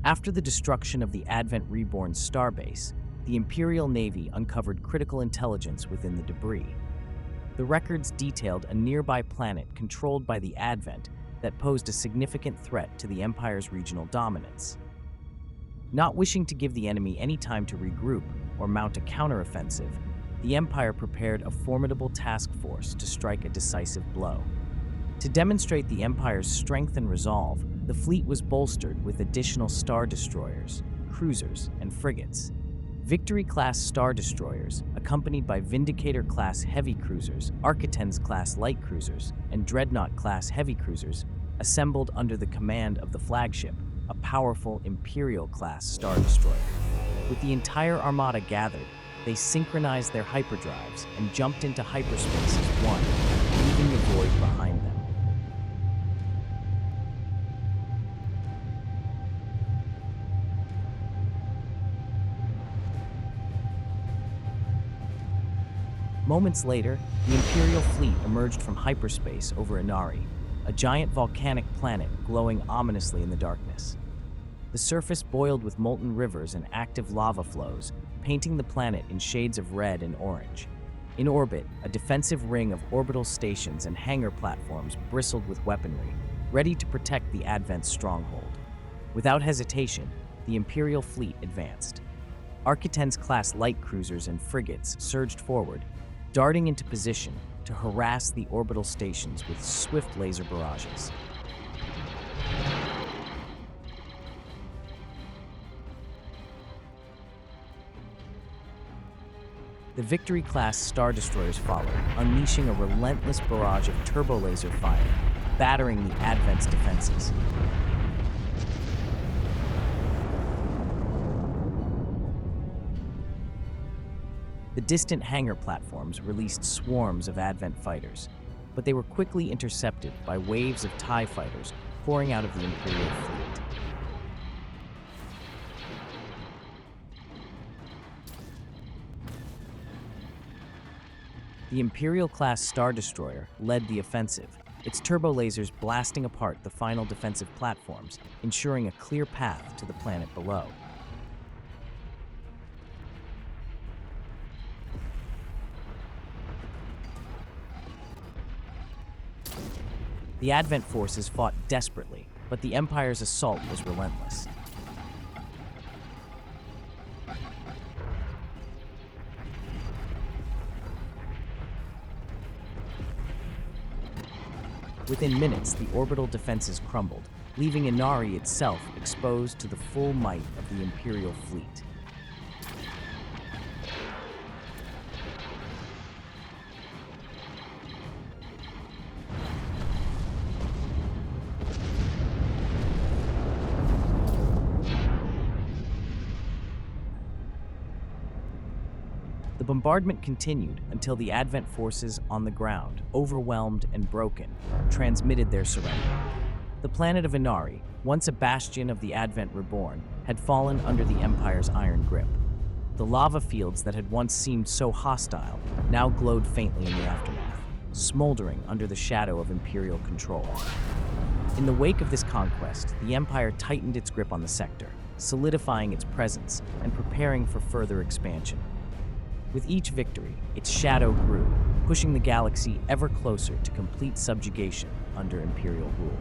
After the destruction of the Advent Reborn starbase, the Imperial Navy uncovered critical intelligence within the debris. The records detailed a nearby planet controlled by the Advent that posed a significant threat to the Empire's regional dominance. Not wishing to give the enemy any time to regroup or mount a counteroffensive, the Empire prepared a formidable task force to strike a decisive blow. To demonstrate the Empire's strength and resolve, the fleet was bolstered with additional star destroyers, cruisers, and frigates. Victory-class star destroyers, accompanied by Vindicator-class heavy cruisers, Architens-class light cruisers, and Dreadnought-class heavy cruisers, assembled under the command of the flagship, a powerful Imperial-class star destroyer. With the entire armada gathered, they synchronized their hyperdrives and jumped into hyperspace as one, leaving the void behind them. Moments later, the Imperial fleet emerged from hyperspace over Inari, a giant volcanic planet glowing ominously in the darkness. The surface boiled with molten rivers and active lava flows, painting the planet in shades of red and orange. In orbit, a defensive ring of orbital stations and hangar platforms bristled with weaponry, ready to protect the Advent's stronghold. Without hesitation, the Imperial fleet advanced. Architens-class light cruisers and frigates surged forward, darting into position to harass the orbital stations with swift laser barrages. The Victory-class star destroyers followed, unleashing a relentless barrage of turbo-laser fire, battering the Advent's defenses. The distant hangar platforms released swarms of Advent fighters, but they were quickly intercepted by waves of TIE fighters pouring out of the Imperial fleet. The Imperial-class Star Destroyer led the offensive, its turbo lasers blasting apart the final defensive platforms, ensuring a clear path to the planet below. The Advent forces fought desperately, but the Empire's assault was relentless. Within minutes, the orbital defenses crumbled, leaving Inari itself exposed to the full might of the Imperial fleet. The bombardment continued until the Advent forces on the ground, overwhelmed and broken, transmitted their surrender. The planet of Inari, once a bastion of the Advent Reborn, had fallen under the Empire's iron grip. The lava fields that had once seemed so hostile now glowed faintly in the aftermath, smoldering under the shadow of Imperial control. In the wake of this conquest, the Empire tightened its grip on the sector, solidifying its presence and preparing for further expansion. With each victory, its shadow grew, pushing the galaxy ever closer to complete subjugation under Imperial rule.